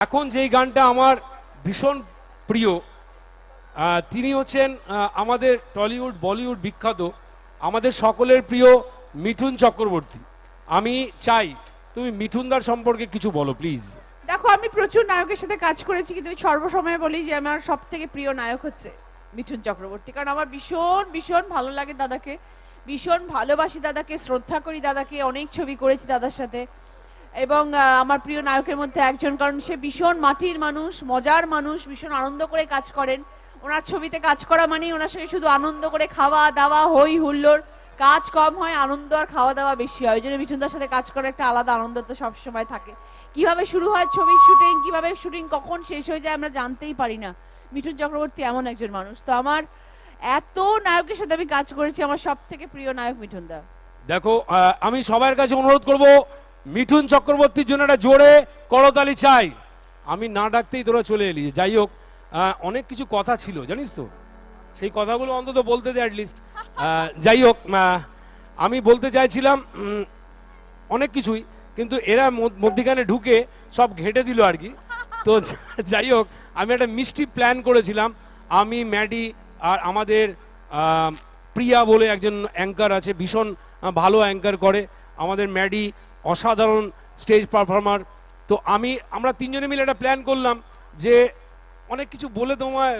এখন যেই গানটা আমার ভীষণ প্রিয়, তিনি হচ্ছেন আমাদের টলিউড বলিউড বিখ্যাত আমাদের সকলের প্রিয় মিঠুন চক্রবর্তী। আমি চাই তুমি মিঠুনদার সম্পর্কে কিছু বলো প্লিজ। দেখো, আমি প্রচুর নায়কের সাথে কাজ করেছি, কিন্তু আমি সর্বসময় বলি যে আমার সব থেকে প্রিয় নায়ক হচ্ছে মিঠুন চক্রবর্তী। কারণ আমার ভীষণ ভীষণ ভালো লাগে দাদাকে, ভীষণ ভালোবাসি দাদাকে, শ্রদ্ধা করি দাদাকে, অনেক ছবি করেছি দাদার সাথে এবং আমার প্রিয় নায়কের মধ্যে একজন। কারণ সে ভীষণ মাটির মানুষ, মজার মানুষ, ভীষণ আনন্দ করে কাজ করেন। ওনার ছবিতে কাজ করা মানেই ওনার সঙ্গে শুধু আনন্দ করে খাওয়া দাওয়া, হই হুল্লোড়, কাজ কম হয়, আনন্দ আর খাওয়া দাওয়া বেশি হয়। ওই জন্য মিঠুনদার সাথে কাজ করার একটা আলাদা আনন্দ তো সবসময় থাকে। কিভাবে শুরু হয় ছবির শুটিং, কিভাবে শুটিং কখন শেষ হয়ে যায় আমরা জানতেই পারি না। মিঠুন চক্রবর্তী এমন একজন মানুষ। তো আমার এত নায়কের সাথে আমি কাজ করেছি, আমার সব থেকে প্রিয় নায়ক মিঠুনদা। দেখো, আমি সবার কাছে অনুরোধ করব মিঠুন চক্রবর্তীর জন্য একটা জোরে করতালি চাই। আমি না ডাকতেই তোরা চলে এলি। যাই হোক, অনেক কিছু কথা ছিল জানিস তো, সেই কথাগুলো অন্তত বলতে দে অ্যাটলিস্ট। যাই হোক, আমি বলতে চাইছিলাম অনেক কিছুই, কিন্তু এরা মধ্যিখানে ঢুকে সব ঘেঁটে দিল আর কি। তো যাই হোক, আমি একটা মিষ্টি প্ল্যান করেছিলাম। আমি, ম্যাডি আর আমাদের প্রিয়া বলে একজন অ্যাঙ্কার আছে, ভীষণ ভালো অ্যাঙ্কার করে আমাদের ম্যাডি, অসাধারণ স্টেজ পারফর্মার। তো আমরা তিনজনে মিলে একটা প্ল্যান করলাম যে অনেক কিছু বলে তোমায়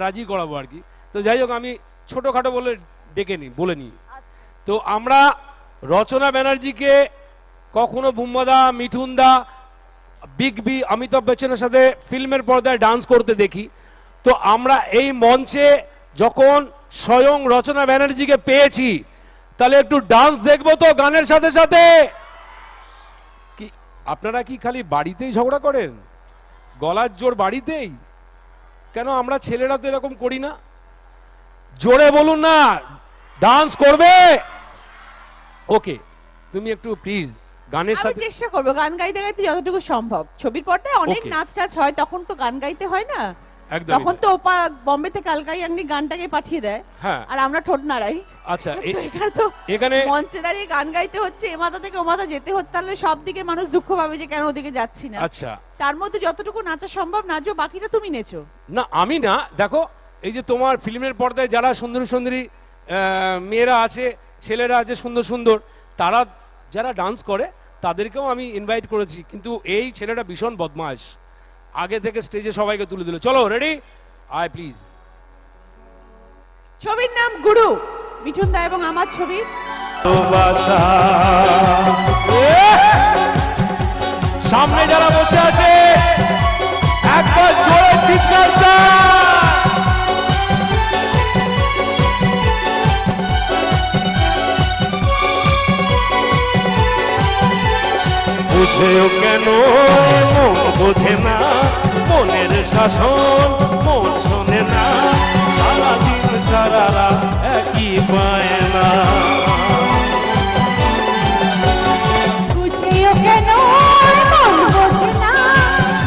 রাজি করাবো আর কি। তো যাই হোক, আমি ছোটোখাটো বলে বলে নিই। তো আমরা রচনা ব্যানার্জিকে কখনো বুম্বাদা, মিঠুনদা, বিগ বি, অমিতাভ বচ্চনের সাথে ফিল্মের পর্দায় ডান্স করতে দেখি। তো আমরা এই মঞ্চে যখন স্বয়ং রচনা ব্যানার্জিকে পেয়েছি, তাহলে একটু ডান্স দেখবো তো গানের সাথে সাথে। কি আপনারা কি খালি বাড়িতেই ঝগড়া করেন? গলার জোর বাড়িতেই? কেন আমরা ছেলেরা তো এরকম করি না? জোরে বলুন না, ডান্স করবে? ওকে, তুমি একটু প্লিজ গানের সাথে। আমি চেষ্টা করব গান গাইতে গাইতে যতটুকু সম্ভব। ছবির পর্দায় অনেক নাচ টাচ হয়, তখন তো গান গাইতে হয় না। তখন তো ওপা বম্বে থেকে আলকাই আঙ্গি গানটাকে পাঠিয়ে দেয়, আর আমরা ঠোঁট নাড়াই। আচ্ছা, এখানে মঞ্চে দাঁড়িয়ে গান গাইতে হচ্ছে, এ মাথা থেকে ও মাথা যেতে হচ্ছে, তাহলে সব দিকে মানুষ দুঃখ পাবে যে কেন ওদিকে যাচ্ছি না। আচ্ছা, তার মধ্যে যতটুকু নাচা সম্ভব নাচো, বাকিটা তুমি নেচো। না আমি না, দেখো এই যে তোমার ফিল্মের পর্দায় যারা সুন্দরী সুন্দরী মেয়েরা আছে, ছেলেরা আছে সুন্দর সুন্দর, তারা যারা ডান্স করে তাদেরকেও আমি ইনভাইট করেছি, কিন্তু এই ছেলেটা ভীষণ বদমাশ, আগে থেকে স্টেজে সবাইকে তুলে দিল। চলো রেডি, আয় প্লিজ। ছবির নাম গুরু, মিঠুন দা এবং আমার ছবি। সামনে যারা বসে আছে একবার জোরে চিৎকার চাই। বুঝেও কেন মন বোঝে না, মনের শাসন মন শোনে না, সারাদিন সারা রাত একই পায় না। বুঝেও কেন মন বোঝে না,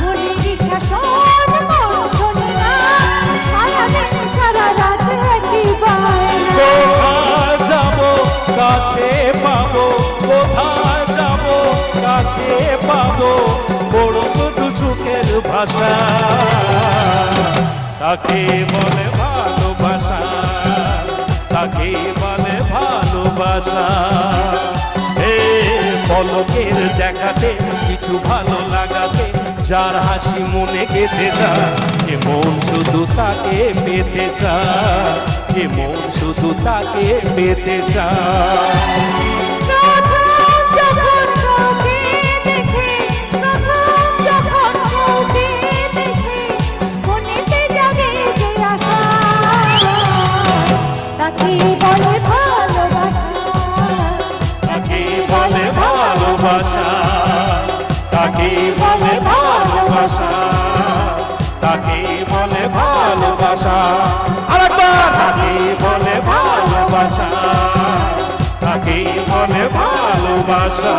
মনের শাসন মন শোনে না, সারাদিন সারা রাত একই পায় না। কোথায় যাবো কাছে পাবো, কোথায় যাবো কাছে পাবো, বড় দু চোখের ভাষা, তাকে বলে ভালোবাসা, তাকে বলে ভালোবাসা। এ পলকের দেখাতে কিছু ভালো লাগাতে, যার হাসি মনে গেঁথে যায়, যে মন শুধু তাকে পেতে চায়, যে মন শুধু তাকে পেতে চায়। তাকে বলে ভালোবাসা, তাকে বলে ভালোবাসা, তাকে বলে ভালোবাসা। আরেকবার, তাকে বলে ভালোবাসা, তাকে বলে ভালোবাসা।